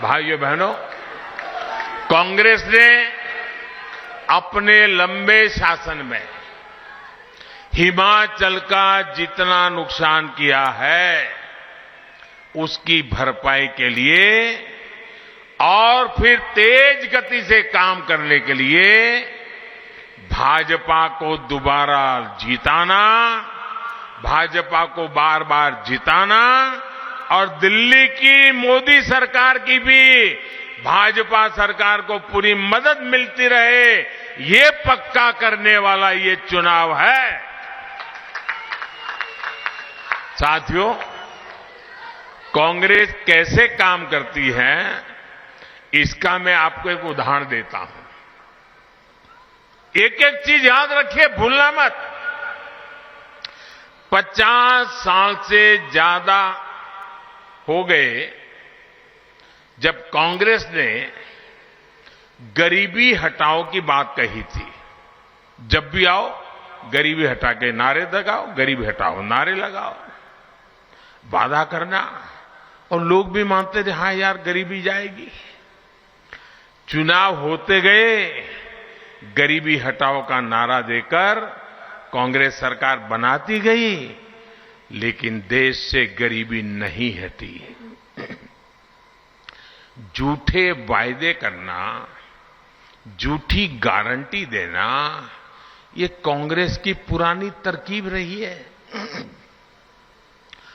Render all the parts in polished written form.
भाइयों बहनों, कांग्रेस ने अपने लंबे शासन में हिमाचल का जितना नुकसान किया है उसकी भरपाई के लिए और फिर तेज गति से काम करने के लिए भाजपा को दोबारा जिताना, भाजपा को बार बार जिताना और दिल्ली की मोदी सरकार की भी भाजपा सरकार को पूरी मदद मिलती रहे, ये पक्का करने वाला ये चुनाव है। साथियों, कांग्रेस कैसे काम करती है इसका मैं आपको एक उदाहरण देता हूं। एक एक चीज याद रखिए, भूलना मत। 50 साल से ज्यादा हो गए जब कांग्रेस ने गरीबी हटाओ की बात कही थी। जब भी आओ गरीबी हटा के नारे लगाओ, गरीबी हटाओ नारे लगाओ, वादा करना, और लोग भी मानते थे हाँ यार गरीबी जाएगी। चुनाव होते गए, गरीबी हटाओ का नारा देकर कांग्रेस सरकार बनाती गई, लेकिन देश से गरीबी नहीं हटी। झूठे वायदे करना, झूठी गारंटी देना, ये कांग्रेस की पुरानी तरकीब रही है।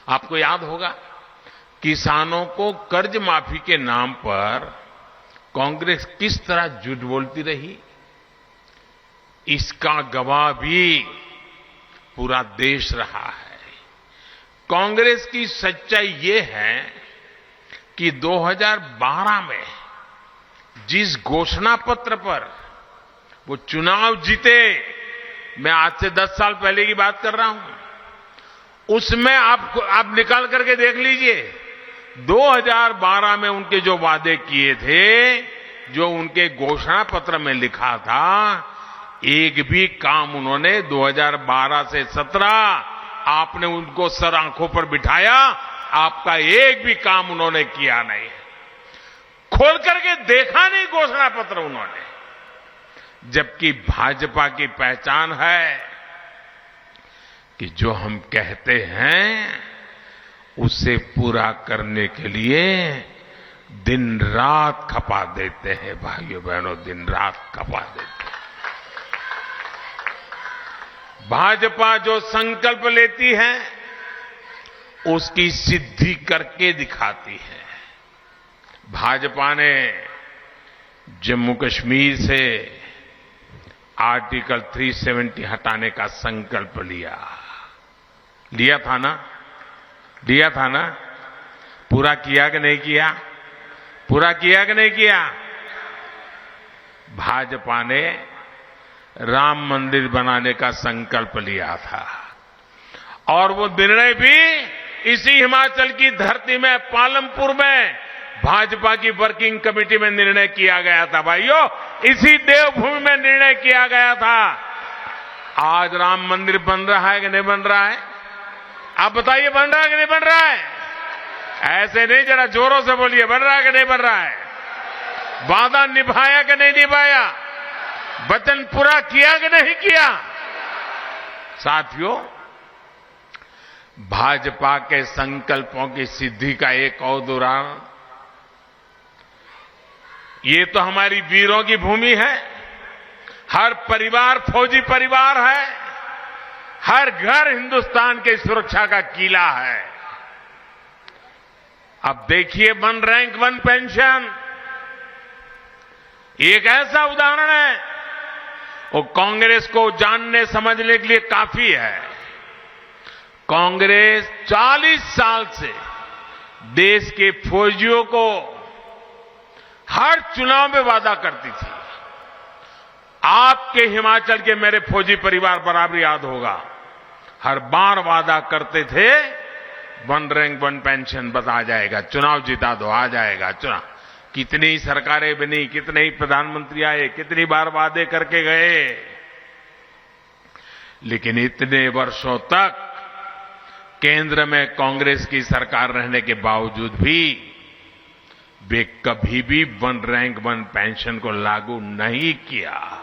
आपको याद होगा किसानों को कर्ज माफी के नाम पर कांग्रेस किस तरह झूठ बोलती रही, इसका गवाह भी पूरा देश रहा है। कांग्रेस की सच्चाई ये है कि 2012 में जिस घोषणा पत्र पर वो चुनाव जीते, मैं आज से 10 साल पहले की बात कर रहा हूं, उसमें आप निकाल करके देख लीजिए 2012 में उनके जो वादे किए थे, जो उनके घोषणा पत्र में लिखा था, एक भी काम उन्होंने 2012 से 17 आपने उनको सर आंखों पर बिठाया, आपका एक भी काम उन्होंने किया नहीं। खोल करके देखा नहीं घोषणा पत्र उन्होंने। जबकि भाजपा की पहचान है कि जो हम कहते हैं उसे पूरा करने के लिए दिन रात खपा देते हैं। भाइयों बहनों, दिन रात खपा देते हैं। भाजपा जो संकल्प लेती है उसकी सिद्धि करके दिखाती है। भाजपा ने जम्मू कश्मीर से आर्टिकल 370 हटाने का संकल्प लिया था ना? पूरा किया कि नहीं किया? पूरा किया कि नहीं किया? भाजपा ने राम मंदिर बनाने का संकल्प लिया था और वो निर्णय भी इसी हिमाचल की धरती में, पालमपुर में भाजपा की वर्किंग कमेटी में निर्णय किया गया था। भाइयों, इसी देवभूमि में निर्णय किया गया था। आज राम मंदिर बन रहा है कि नहीं बन रहा है? आप बताइए, बन रहा है कि नहीं बन रहा है? ऐसे नहीं, जरा जोरों से बोलिए, बन रहा है कि नहीं बन रहा है? वादा निभाया कि नहीं निभाया? वचन पूरा किया कि नहीं किया? साथियों, भाजपा के संकल्पों की सिद्धि का एक और उदाहरण, ये तो हमारी वीरों की भूमि है। हर परिवार फौजी परिवार है, हर घर हिंदुस्तान की सुरक्षा का किला है। अब देखिए, 1 रैंक 1 पेंशन एक ऐसा उदाहरण है, वो कांग्रेस को जानने समझने के लिए काफी है। कांग्रेस 40 साल से देश के फौजियों को हर चुनाव में वादा करती थी। आपके हिमाचल के मेरे फौजी परिवार बराबर याद होगा, हर बार वादा करते थे 1 रैंक 1 पेंशन बस आ जाएगा, चुनाव जिता दो, आ जाएगा चुनाव। कितनी सरकारें बनी, कितने ही प्रधानमंत्री आए, कितनी बार वादे करके गए, लेकिन इतने वर्षों तक केंद्र में कांग्रेस की सरकार रहने के बावजूद भी वे कभी भी वन रैंक वन पेंशन को लागू नहीं किया।